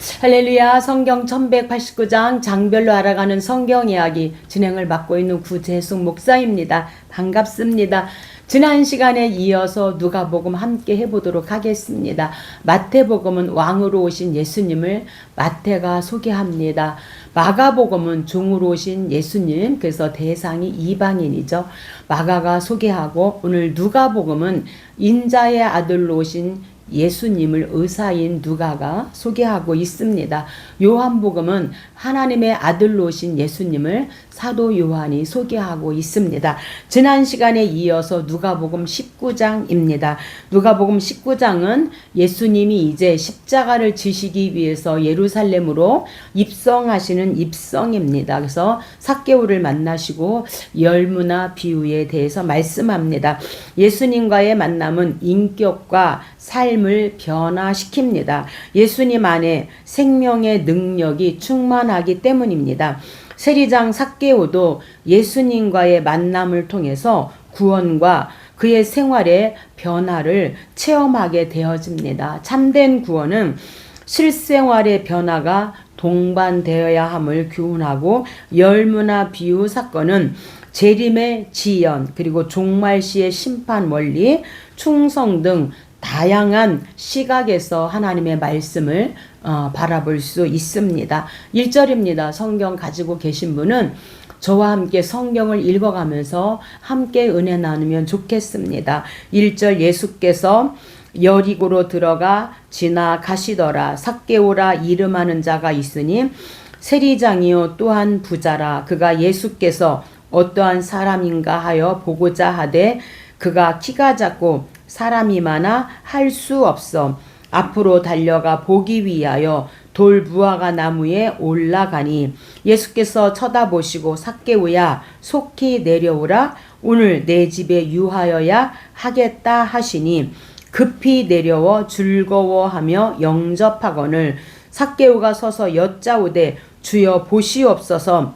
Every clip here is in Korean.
할렐루야. 성경 1189장 장별로 알아가는 성경 이야기 진행을 맡고 있는 구재숙 목사입니다. 반갑습니다. 지난 시간에 이어서 누가복음 함께 해보도록 하겠습니다. 마태복음은 왕으로 오신 예수님을 마태가 소개합니다. 마가복음은 종으로 오신 예수님, 그래서 대상이 이방인이죠. 마가가 소개하고, 오늘 누가복음은 인자의 아들로 오신 예수님을 의사인 누가가 소개하고 있습니다. 요한복음은 하나님의 아들로 오신 예수님을 사도 요한이 소개하고 있습니다. 지난 시간에 이어서 누가복음 19장입니다. 누가복음 19장은 예수님이 이제 십자가를 지시기 위해서 예루살렘으로 입성하시는 입성입니다. 그래서 삭개오를 만나시고 열무나 비유에 대해서 말씀합니다. 예수님과의 만남은 인격과 삶을 변화시킵니다. 예수님 안에 생명의 능력이 충만하기 때문입니다. 세리장 삭개오도 예수님과의 만남을 통해서 구원과 그의 생활의 변화를 체험하게 되어집니다. 참된 구원은 실생활의 변화가 동반되어야 함을 교훈하고, 열무나 비유 사건은 재림의 지연, 그리고 종말시의 심판 원리, 충성 등 다양한 시각에서 하나님의 말씀을 바라볼 수 있습니다. 1절입니다. 성경 가지고 계신 분은 저와 함께 성경을 읽어가면서 함께 은혜 나누면 좋겠습니다. 1절, 예수께서 여리고로 들어가 지나가시더라. 삭개오라 이름하는 자가 있으니 세리장이요 또한 부자라. 그가 예수께서 어떠한 사람인가 하여 보고자 하되 그가 키가 작고 사람이 많아 할 수 없어 앞으로 달려가 보기 위하여 돌무화과 나무에 올라가니, 예수께서 쳐다보시고 삭개오야 속히 내려오라, 오늘 내 집에 유하여야 하겠다 하시니 급히 내려워 즐거워하며 영접하거늘 삭개오가 서서 여짜오되 주여 보시옵소서,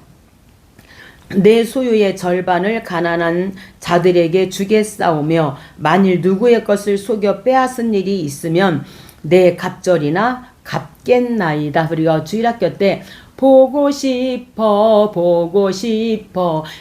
내 소유의 절반을 가난한 자들에게 주겠사오며 만일 누구의 것을 속여 빼앗은 일이 있으면 내 갑절이나 갚겠나이다. 우리가 주일학교 때 보고 싶어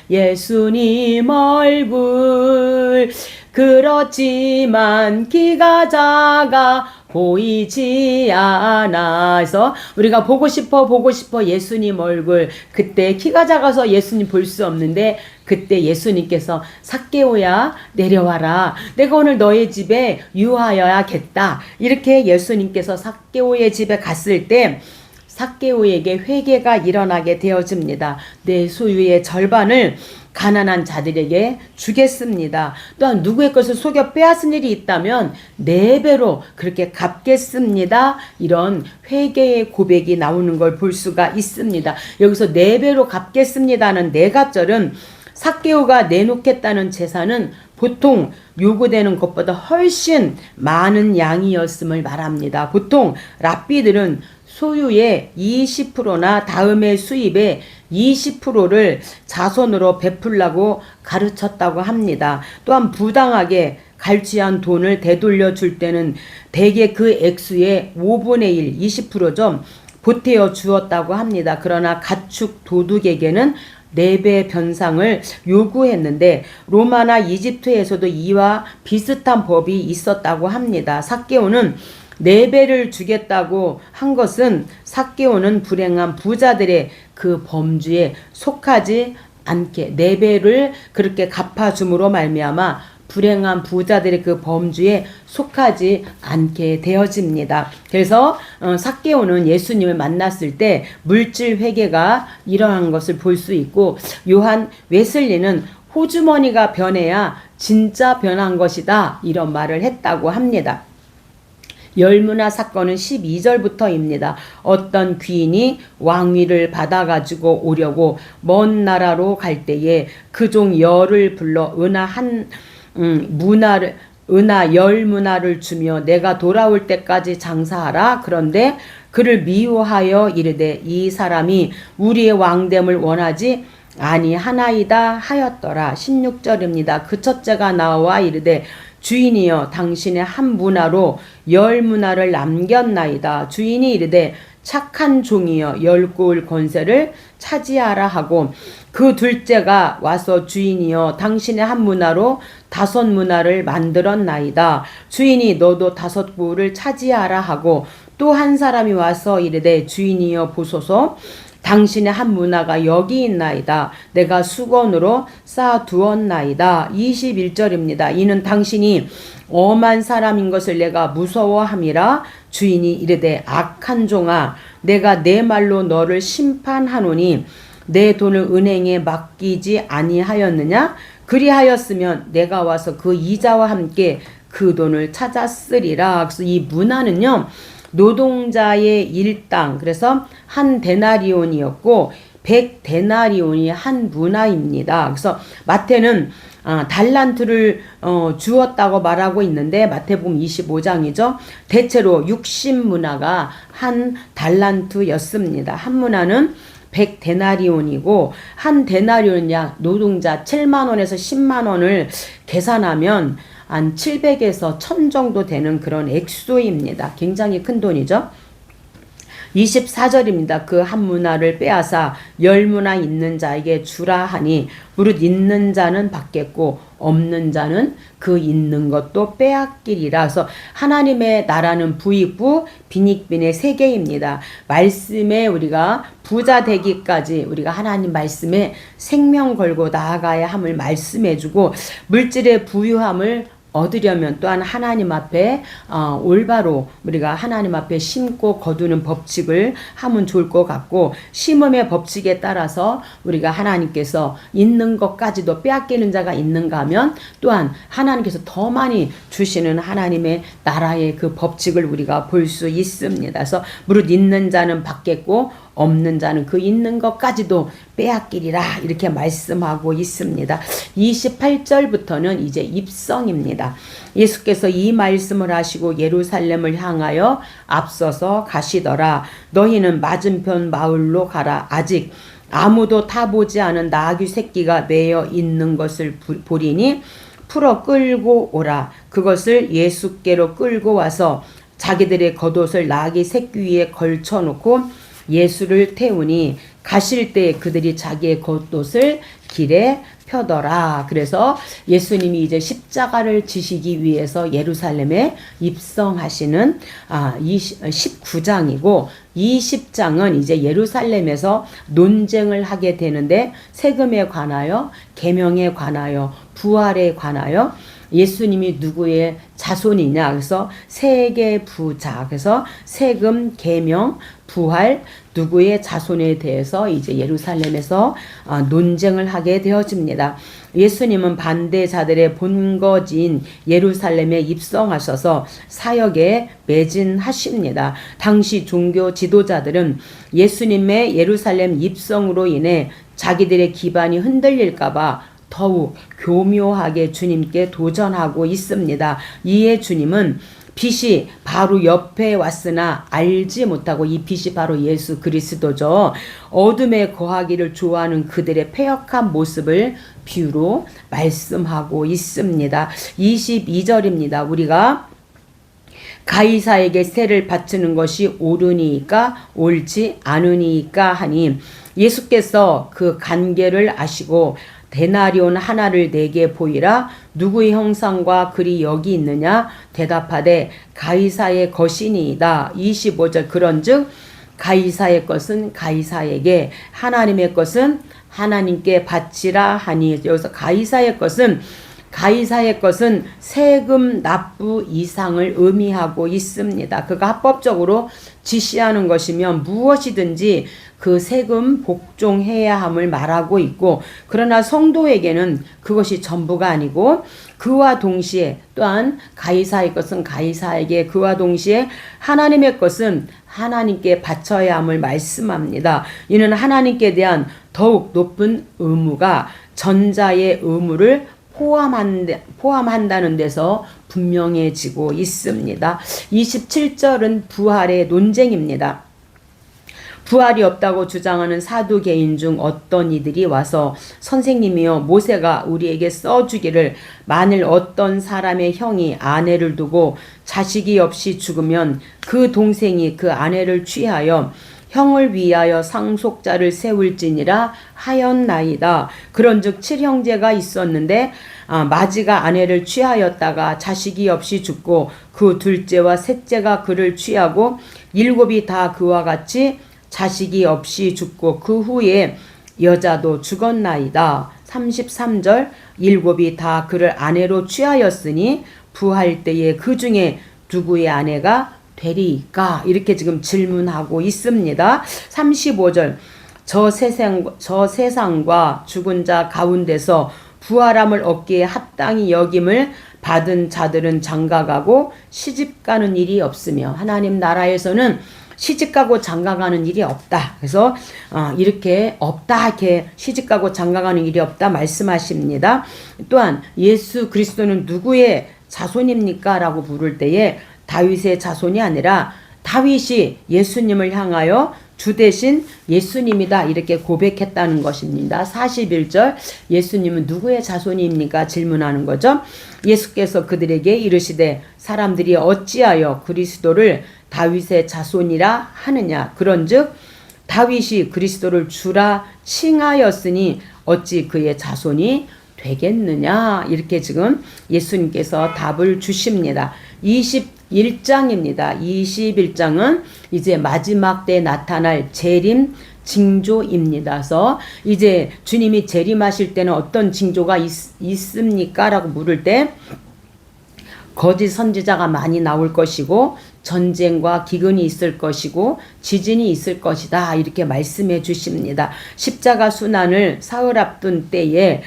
예수님 얼굴, 그렇지만 키가 작아 보이지 않아. 그래서 우리가 보고 싶어 예수님 얼굴, 그때 키가 작아서 예수님 볼 수 없는데 그때 예수님께서 삭개오야 내려와라, 내가 오늘 너의 집에 유하여야겠다, 이렇게 예수님께서 삭개오의 집에 갔을 때 삭개오에게 회개가 일어나게 되어집니다. 내 소유의 절반을 가난한 자들에게 주겠습니다. 또한 누구의 것을 속여 빼앗은 일이 있다면 4배로 그렇게 갚겠습니다. 이런 회개의 고백이 나오는 걸 볼 수가 있습니다. 여기서 4배로 갚겠습니다는 내갑절은 삭개오가 내놓겠다는 재산은 보통 요구되는 것보다 훨씬 많은 양이었음을 말합니다. 보통 랍비들은 소유의 20%나 다음의 수입의 20%를 자손으로 베풀라고 가르쳤다고 합니다. 또한 부당하게 갈취한 돈을 되돌려 줄 때는 대개 그 액수의 5분의 1, 20%좀 보태어 주었다고 합니다. 그러나 가축 도둑에게는 4배 변상을 요구했는데 로마나 이집트에서도 이와 비슷한 법이 있었다고 합니다. 삭개오는 4배를 주겠다고 한 것은 삭개오는 불행한 부자들의 그 범주에 속하지 않게 4배를 그렇게 갚아줌으로 말미암아 불행한 부자들의 그 범주에 속하지 않게 되어집니다. 그래서 삭개오는 예수님을 만났을 때 물질 회개가 일어난 것을 볼 수 있고, 요한 웨슬리는 호주머니가 변해야 진짜 변한 것이다, 이런 말을 했다고 합니다. 열무나 사건은 12절부터입니다. 어떤 귀인이 왕위를 받아가지고 오려고 먼 나라로 갈 때에 그 종 열을 불러 은하 열문화를 주며 내가 돌아올 때까지 장사하라. 그런데 그를 미워하여 이르되 이 사람이 우리의 왕됨을 원하지 아니하나이다 하였더라. 16절입니다. 그 첫째가 나와 이르되 주인이여 당신의 한 문화로 10문화를 남겼나이다. 주인이 이르되 착한 종이여 열고울 권세를 차지하라 하고 그 둘째가 와서 주인이여 당신의 한 문화로 5문화를 만들었나이다. 주인이 너도 5고울을 차지하라 하고 또 한 사람이 와서 이르되 주인이여 보소서 당신의 한 문화가 여기 있나이다. 내가 수건으로 쌓아두었나이다. 21절입니다. 이는 당신이 엄한 사람인 것을 내가 무서워함이라. 주인이 이르되 악한 종아 내가 내 말로 너를 심판하노니 내 돈을 은행에 맡기지 아니하였느냐? 그리하였으면 내가 와서 그 이자와 함께 그 돈을 찾았으리라. 그래서 이 문화는요 노동자의 일당, 그래서 한 데나리온이었고 100데나리온이 한 문화입니다. 그래서 마태는 달란트를 주었다고 말하고 있는데 마태복음 25장이죠. 대체로 60문화가 한 달란트였습니다. 한 문화는 100데나리온이고 한 데나리온 약 노동자 7만원에서 10만원을 계산하면 한 700에서 1000 정도 되는 그런 액수입니다. 굉장히 큰 돈이죠. 24절입니다. 그 한 문화를 빼앗아 10문화 있는 자에게 주라 하니 무릇 있는 자는 받겠고 없는 자는 그 있는 것도 빼앗기리라. 그래서 하나님의 나라는 부익부 빈익빈의 세계입니다. 말씀에 우리가 부자 되기까지 우리가 하나님 말씀에 생명 걸고 나아가야 함을 말씀해주고 물질의 부유함을 얻으려면 또한 하나님 앞에 올바로 우리가 하나님 앞에 심고 거두는 법칙을 하면 좋을 것 같고 심음의 법칙에 따라서 우리가 하나님께서 있는 것까지도 빼앗기는 자가 있는가 하면 또한 하나님께서 더 많이 주시는 하나님의 나라의 그 법칙을 우리가 볼 수 있습니다. 그래서 무릇 있는 자는 받겠고 없는 자는 그 있는 것까지도 빼앗기리라 이렇게 말씀하고 있습니다. 28절부터는 이제 입성입니다. 예수께서 이 말씀을 하시고 예루살렘을 향하여 앞서서 가시더라. 너희는 맞은편 마을로 가라. 아직 아무도 타보지 않은 나귀 새끼가 매여 있는 것을 보리니 풀어 끌고 오라. 그것을 예수께로 끌고 와서 자기들의 겉옷을 나귀 새끼 위에 걸쳐놓고 예수를 태우니 가실 때 그들이 자기의 겉옷을 길에 펴더라. 그래서 예수님이 이제 십자가를 지시기 위해서 예루살렘에 입성하시는 19장이고 20장은 이제 예루살렘에서 논쟁을 하게 되는데 세금에 관하여 계명에 관하여 부활에 관하여 예수님이 누구의 자손이냐. 그래서 세계 부자. 그래서 세금, 계명, 부활, 누구의 자손에 대해서 이제 예루살렘에서 논쟁을 하게 되어집니다. 예수님은 반대자들의 본거지인 예루살렘에 입성하셔서 사역에 매진하십니다. 당시 종교 지도자들은 예수님의 예루살렘 입성으로 인해 자기들의 기반이 흔들릴까봐 더욱 교묘하게 주님께 도전하고 있습니다. 이에 주님은 빛이 바로 옆에 왔으나 알지 못하고 이 빛이 바로 예수 그리스도죠. 어둠에 거하기를 좋아하는 그들의 패역한 모습을 비유로 말씀하고 있습니다. 22절입니다. 우리가 가이사에게 세를 바치는 것이 옳으니까 옳지 않으니까 하니 예수께서 그 관계를 아시고 데나리온 하나를 내게 보이라. 누구의 형상과 글이 여기 있느냐? 대답하되 가이사의 것이니이다. 25절 그런즉 가이사의 것은 가이사에게 하나님의 것은 하나님께 바치라 하니 여기서 가이사의 것은 세금 납부 이상을 의미하고 있습니다. 그가 합법적으로 지시하는 것이면 무엇이든지 그 세금 복종해야 함을 말하고 있고 그러나 성도에게는 그것이 전부가 아니고 그와 동시에 또한 가이사의 것은 가이사에게 그와 동시에 하나님의 것은 하나님께 바쳐야 함을 말씀합니다. 이는 하나님께 대한 더욱 높은 의무가 전자의 의무를 포함한다는 데서 분명해지고 있습니다. 27절은 부활의 논쟁입니다. 부활이 없다고 주장하는 사두개인 중 어떤 이들이 와서 선생님이여 모세가 우리에게 써주기를 만일 어떤 사람의 형이 아내를 두고 자식이 없이 죽으면 그 동생이 그 아내를 취하여 형을 위하여 상속자를 세울지니라 하였나이다. 그런즉 7형제가 있었는데 마지가 아내를 취하였다가 자식이 없이 죽고 그 둘째와 셋째가 그를 취하고 7이 다 그와 같이 자식이 없이 죽고 그 후에 여자도 죽었나이다. 33절 7이 다 그를 아내로 취하였으니 부할 때에 그 중에 누구의 아내가 되리까? 이렇게 지금 질문하고 있습니다. 35절 저 세상과 죽은 자 가운데서 부활함을 얻기에 합당히 여김을 받은 자들은 장가가고 시집가는 일이 없으며 하나님 나라에서는 시집가고 장가가는 일이 없다. 그래서 이렇게 없다, 이렇게 시집가고 장가가는 일이 없다 말씀하십니다. 또한 예수 그리스도는 누구의 자손입니까? 라고 물을 때에 다윗의 자손이 아니라 다윗이 예수님을 향하여 주 대신 예수님이다 이렇게 고백했다는 것입니다. 41절 예수님은 누구의 자손입니까? 질문하는 거죠. 예수께서 그들에게 이르시되 사람들이 어찌하여 그리스도를 다윗의 자손이라 하느냐. 그런즉 다윗이 그리스도를 주라 칭하였으니 어찌 그의 자손이 되겠느냐. 이렇게 지금 예수님께서 답을 주십니다. 21장입니다. 21장은 이제 마지막 때 나타날 재림 징조입니다. 그래서 이제 주님이 재림하실 때는 어떤 징조가 있습니까? 라고 물을 때 거짓 선지자가 많이 나올 것이고 전쟁과 기근이 있을 것이고 지진이 있을 것이다 이렇게 말씀해 주십니다. 십자가 순환을 사흘 앞둔 때에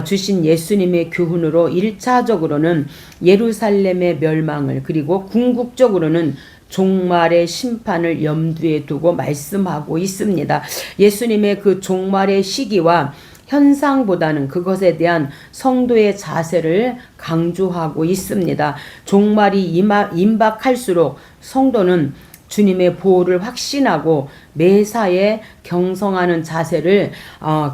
주신 예수님의 교훈으로 1차적으로는 예루살렘의 멸망을 그리고 궁극적으로는 종말의 심판을 염두에 두고 말씀하고 있습니다. 예수님의 그 종말의 시기와 현상보다는 그것에 대한 성도의 자세를 강조하고 있습니다. 종말이 임박할수록 성도는 주님의 보호를 확신하고 매사에 경성하는 자세를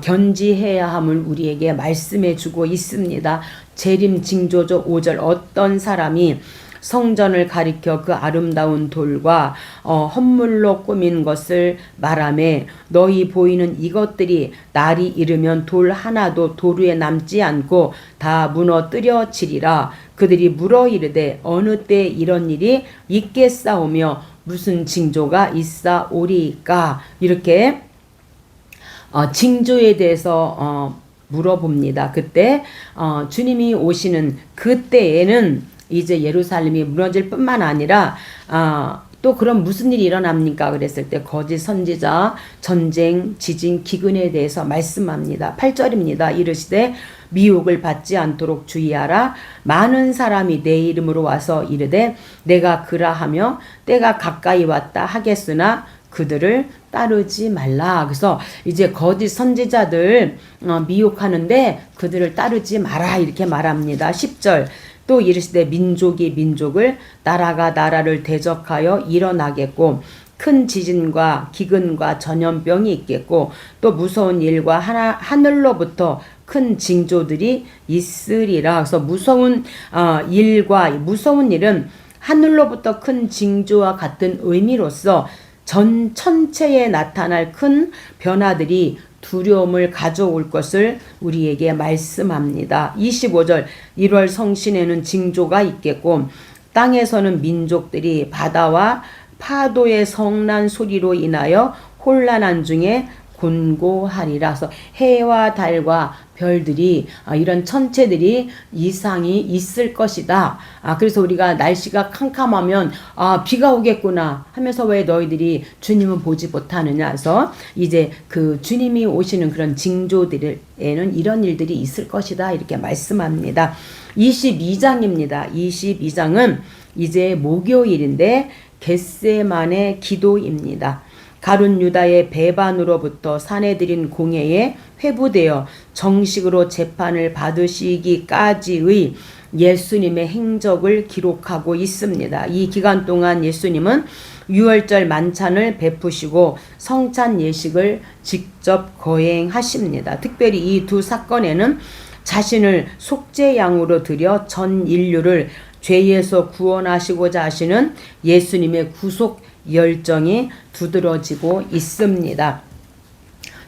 견지해야 함을 우리에게 말씀해 주고 있습니다. 재림 징조조 5절 어떤 사람이 성전을 가리켜 그 아름다운 돌과 헌물로 꾸민 것을 말하매 너희 보이는 이것들이 날이 이르면 돌 하나도 돌 위에 남지 않고 다 무너뜨려지리라. 그들이 물어 이르되 어느 때 이런 일이 있겠사오며 무슨 징조가 있사오리까. 이렇게 징조에 대해서 물어봅니다. 그때 주님이 오시는 그때에는 이제 예루살렘이 무너질 뿐만 아니라 또 그럼 무슨 일이 일어납니까? 그랬을 때 거짓 선지자, 전쟁, 지진, 기근에 대해서 말씀합니다. 8절입니다. 이르시되 미혹을 받지 않도록 주의하라. 많은 사람이 내 이름으로 와서 이르되 내가 그라하며 때가 가까이 왔다 하겠으나 그들을 따르지 말라. 그래서 이제 거짓 선지자들 미혹하는데 그들을 따르지 마라 이렇게 말합니다. 10절 또 이르시되 민족이 민족을 나라가 나라를 대적하여 일어나겠고 큰 지진과 기근과 전염병이 있겠고 또 무서운 일과 하늘로부터 큰 징조들이 있으리라. 그래서 무서운 일과 무서운 일은 하늘로부터 큰 징조와 같은 의미로서 천체에 나타날 큰 변화들이 두려움을 가져올 것을 우리에게 말씀합니다. 25절 1월 성신에는 징조가 있겠고 땅에서는 민족들이 바다와 파도의 성난 소리로 인하여 혼란한 중에 곤고하리라. 그래서 해와 달과 별들이 이런 천체들이 이상이 있을 것이다. 그래서 우리가 날씨가 캄캄하면 비가 오겠구나 하면서 왜 너희들이 주님은 보지 못하느냐 해서 이제 그 주님이 오시는 그런 징조들에는 이런 일들이 있을 것이다 이렇게 말씀합니다. 22장입니다. 22장은 이제 목요일인데 겟세만의 기도입니다. 가룟 유다의 배반으로부터 사내들인 공회에 회부되어 정식으로 재판을 받으시기까지의 예수님의 행적을 기록하고 있습니다. 이 기간 동안 예수님은 유월절 만찬을 베푸시고 성찬 예식을 직접 거행하십니다. 특별히 이 두 사건에는 자신을 속죄양으로 드려 전 인류를 죄에서 구원하시고자 하시는 예수님의 구속 열정이 두드러지고 있습니다.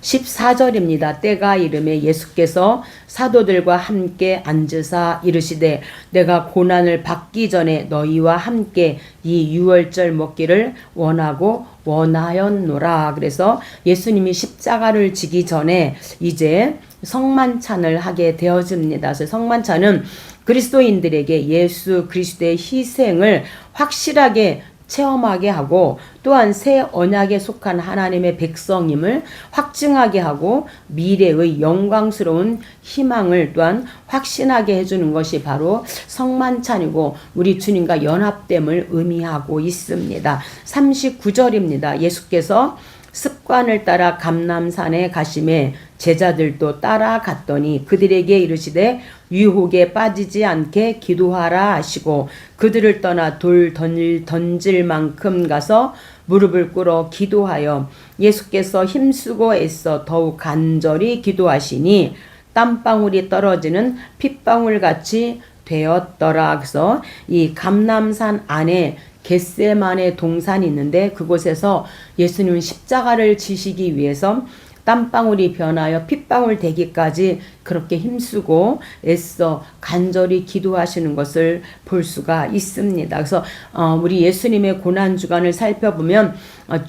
14절입니다. 때가 이르매 예수께서 사도들과 함께 앉으사 이르시되 내가 고난을 받기 전에 너희와 함께 이 유월절 먹기를 원하고 원하였노라. 그래서 예수님이 십자가를 지기 전에 이제 성만찬을 하게 되어집니다. 그래서 성만찬은 그리스도인들에게 예수 그리스도의 희생을 확실하게 체험하게 하고 또한 새 언약에 속한 하나님의 백성임을 확증하게 하고 미래의 영광스러운 희망을 또한 확신하게 해주는 것이 바로 성만찬이고 우리 주님과 연합됨을 의미하고 있습니다. 39절입니다. 예수께서 습관을 따라 감람산에 가심에 제자들도 따라갔더니 그들에게 이르시되 유혹에 빠지지 않게 기도하라 하시고 그들을 떠나 돌 던질 만큼 가서 무릎을 꿇어 기도하여 예수께서 힘쓰고 애써 더욱 간절히 기도하시니 땀방울이 떨어지는 핏방울 같이 되었더라. 그래서 이 감람산 안에 겟세마네 동산이 있는데 그곳에서 예수님은 십자가를 지시기 위해서 땀방울이 변하여 핏방울 되기까지 그렇게 힘쓰고 애써 간절히 기도하시는 것을 볼 수가 있습니다. 그래서 우리 예수님의 고난주간을 살펴보면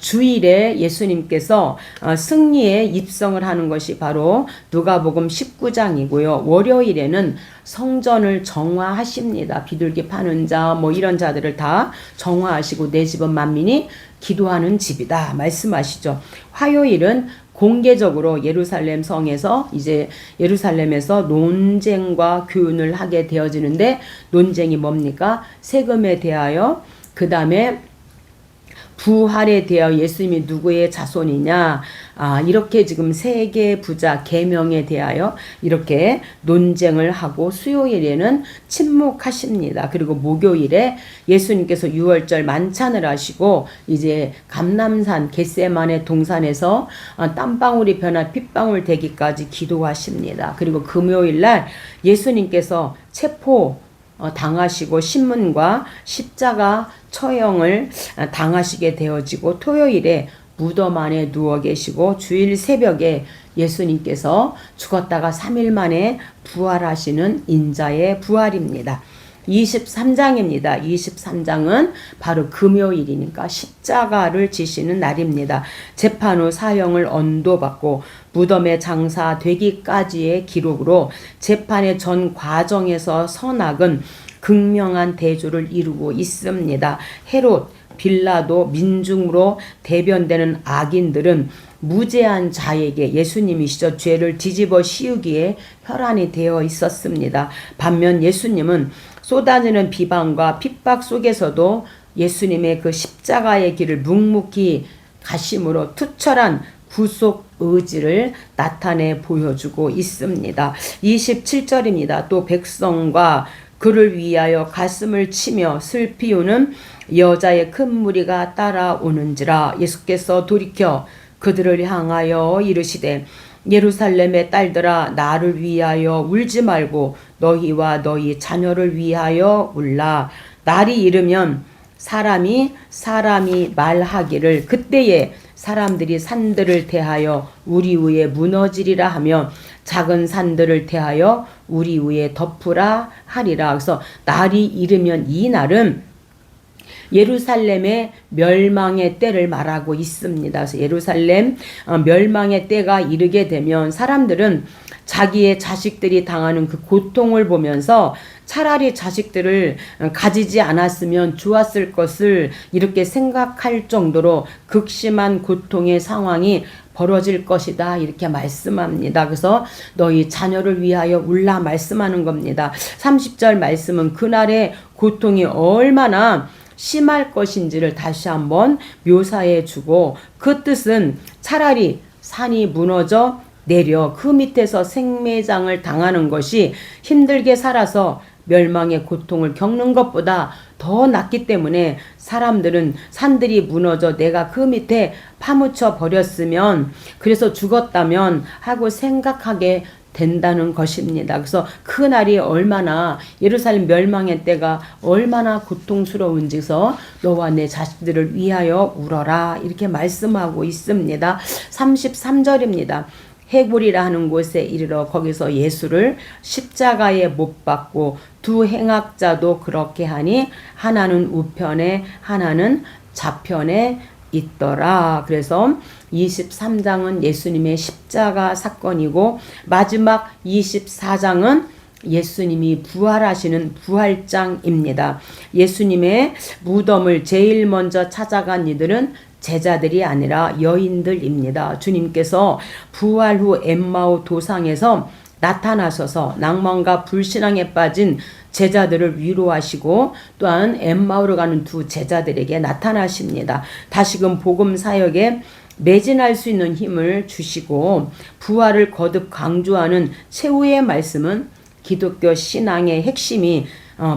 주일에 예수님께서 승리의 입성을 하는 것이 바로 누가복음 19장이고요. 월요일에는 성전을 정화하십니다. 비둘기 파는 자 뭐 이런 자들을 다 정화하시고 내 집은 만민이 기도하는 집이다 말씀하시죠. 화요일은 공개적으로 예루살렘 성에서 이제 예루살렘에서 논쟁과 교훈을 하게 되어지는데 논쟁이 뭡니까? 세금에 대하여 그 다음에 부활에 대하여 예수님이 누구의 자손이냐 이렇게 지금 세계 부자 계명에 대하여 이렇게 논쟁을 하고 수요일에는 침묵하십니다. 그리고 목요일에 예수님께서 유월절 만찬을 하시고 이제 감람산 겟세마네 동산에서 땀방울이 변한 핏방울 되기까지 기도하십니다. 그리고 금요일날 예수님께서 체포 당하시고 신문과 십자가 처형을 당하시게 되어지고 토요일에 무덤 안에 누워 계시고 주일 새벽에 예수님께서 죽었다가 3일 만에 부활하시는 인자의 부활입니다. 23장입니다. 23장은 바로 금요일이니까 십자가를 지시는 날입니다. 재판 후 사형을 언도받고 무덤에 장사되기까지의 기록으로 재판의 전 과정에서 선악은 극명한 대조를 이루고 있습니다. 헤롯, 빌라도 민중으로 대변되는 악인들은 무죄한 자에게 예수님이시죠. 죄를 뒤집어 씌우기에 혈안이 되어 있었습니다. 반면 예수님은 쏟아지는 비방과 핍박 속에서도 예수님의 그 십자가의 길을 묵묵히 가심으로 투철한 구속 의지를 나타내 보여주고 있습니다. 27절입니다. 또 백성과 그를 위하여 가슴을 치며 슬피 우는 여자의 큰 무리가 따라오는지라. 예수께서 돌이켜 그들을 향하여 이르시되 예루살렘의 딸들아 나를 위하여 울지 말고 너희와 너희 자녀를 위하여 울라. 날이 이르면 사람이 말하기를 그때에 사람들이 산들을 대하여 우리 위에 무너지리라 하며 작은 산들을 대하여 우리 위에 덮으라 하리라. 그래서 날이 이르면 이 날은 예루살렘의 멸망의 때를 말하고 있습니다. 그래서 예루살렘 멸망의 때가 이르게 되면 사람들은 자기의 자식들이 당하는 그 고통을 보면서 차라리 자식들을 가지지 않았으면 좋았을 것을 이렇게 생각할 정도로 극심한 고통의 상황이 벌어질 것이다 이렇게 말씀합니다. 그래서 너희 자녀를 위하여 울라 말씀하는 겁니다. 30절 말씀은 그날의 고통이 얼마나 심할 것인지를 다시 한번 묘사해 주고 그 뜻은 차라리 산이 무너져 내려 그 밑에서 생매장을 당하는 것이 힘들게 살아서 멸망의 고통을 겪는 것보다 더 낫기 때문에 사람들은 산들이 무너져 내가 그 밑에 파묻혀 버렸으면, 그래서 죽었다면 하고 생각하게 된다는 것입니다. 그래서 그 날이 얼마나, 예루살렘 멸망의 때가 얼마나 고통스러운지서 너와 내 자식들을 위하여 울어라 이렇게 말씀하고 있습니다. 33절입니다. 해골이라 하는 곳에 이르러 거기서 예수를 십자가에 못 박고 두 행악자도 그렇게 하니 하나는 우편에 하나는 좌편에 있더라. 그래서 23장은 예수님의 십자가 사건이고 마지막 24장은 예수님이 부활하시는 부활장입니다. 예수님의 무덤을 제일 먼저 찾아간 이들은 제자들이 아니라 여인들입니다. 주님께서 부활 후 엠마오 도상에서 나타나셔서 낭만과 불신앙에 빠진 제자들을 위로하시고 또한 엠마오로 가는 두 제자들에게 나타나십니다. 다시금 복음 사역에 매진할 수 있는 힘을 주시고 부활을 거듭 강조하는 최후의 말씀은 기독교 신앙의 핵심이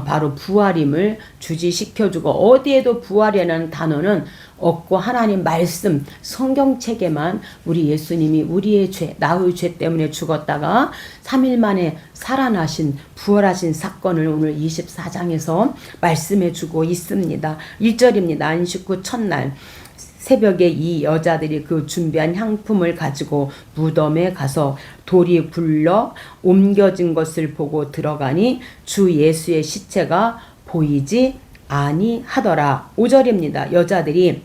바로 부활임을 주지시켜주고, 어디에도 부활이라는 단어는 없고 하나님 말씀 성경책에만 우리 예수님이 우리의 죄, 나의 죄 때문에 죽었다가 3일 만에 살아나신 부활하신 사건을 오늘 24장에서 말씀해 주고 있습니다. 1절입니다. 안식 후 첫날 새벽에 이 여자들이 그 준비한 향품을 가지고 무덤에 가서 돌이 굴러 옮겨진 것을 보고 들어가니 주 예수의 시체가 보이지 아니하더라. 5절입니다. 여자들이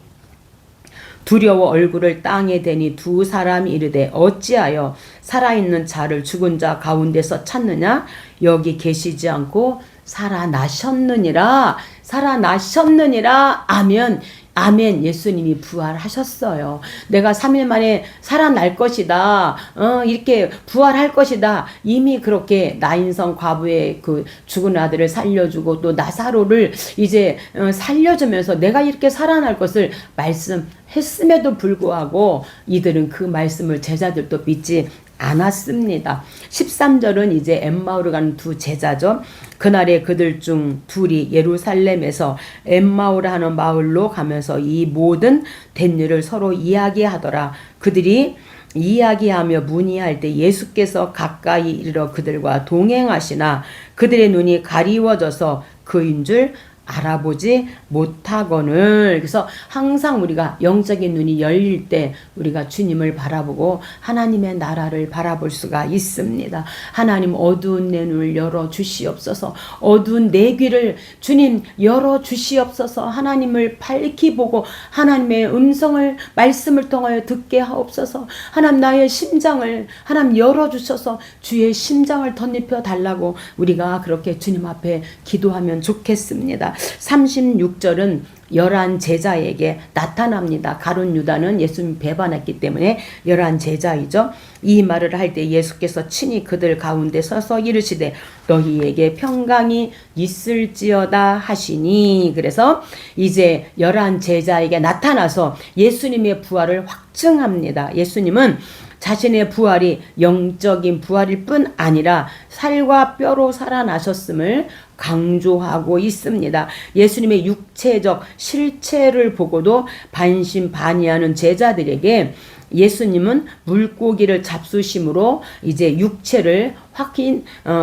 두려워 얼굴을 땅에 대니 두 사람이 이르되 어찌하여 살아있는 자를 죽은 자 가운데서 찾느냐? 여기 계시지 않고 살아나셨느니라. 살아나셨느니라. 아멘. 아멘. 예수님이 부활하셨어요. 내가 3일 만에 살아날 것이다. 이렇게 부활할 것이다. 이미 그렇게 나인성 과부의 그 죽은 아들을 살려주고 또 나사로를 이제 살려주면서 내가 이렇게 살아날 것을 말씀했음에도 불구하고 이들은 그 말씀을 제자들도 믿지 않았습니다. 13절은 이제 엠마오로 가는 두 제자죠. 그날에 그들 중 둘이 예루살렘에서 엠마오라 하는 마을로 가면서 이 모든 된 일을 서로 이야기하더라. 그들이 이야기하며 문의할 때 예수께서 가까이 이르러 그들과 동행하시나 그들의 눈이 가리워져서 그인 줄 알아보지 못하거늘. 그래서 항상 우리가 영적인 눈이 열릴 때 우리가 주님을 바라보고 하나님의 나라를 바라볼 수가 있습니다. 하나님 어두운 내 눈을 열어 주시옵소서. 어두운 내 귀를 주님 열어 주시옵소서. 하나님을 밝히 보고 하나님의 음성을 말씀을 통하여 듣게 하옵소서. 하나님 나의 심장을 하나님 열어 주셔서 주의 심장을 덧입혀 달라고 우리가 그렇게 주님 앞에 기도하면 좋겠습니다. 36절은 11 제자에게 나타납니다. 가룟 유다는 예수님 배반했기 때문에 11 제자이죠. 이 말을 할 때 예수께서 친히 그들 가운데 서서 이르시되 너희에게 평강이 있을지어다 하시니. 그래서 이제 11 제자에게 나타나서 예수님의 부활을 확증합니다. 예수님은 자신의 부활이 영적인 부활일 뿐 아니라 살과 뼈로 살아나셨음을 강조하고 있습니다. 예수님의 육체적 실체를 보고도 반신반의하는 제자들에게 예수님은 물고기를 잡수심으로 이제 육체를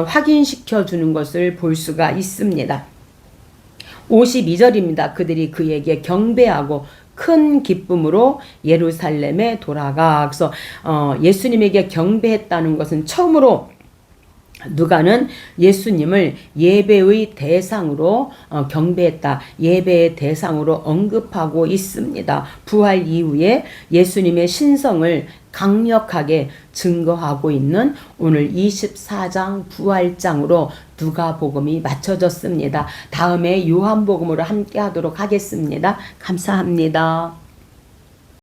확인시켜 주는 것을 볼 수가 있습니다. 52절입니다. 그들이 그에게 경배하고 큰 기쁨으로 예루살렘에 돌아가. 그래서 예수님에게 경배했다는 것은 처음으로 누가는 예수님을 예배의 대상으로 경배했다. 예배의 대상으로 언급하고 있습니다. 부활 이후에 예수님의 신성을 강력하게 증거하고 있는 오늘 24장 부활장으로 누가복음이 맞춰졌습니다. 다음에 요한복음으로 함께 하도록 하겠습니다. 감사합니다.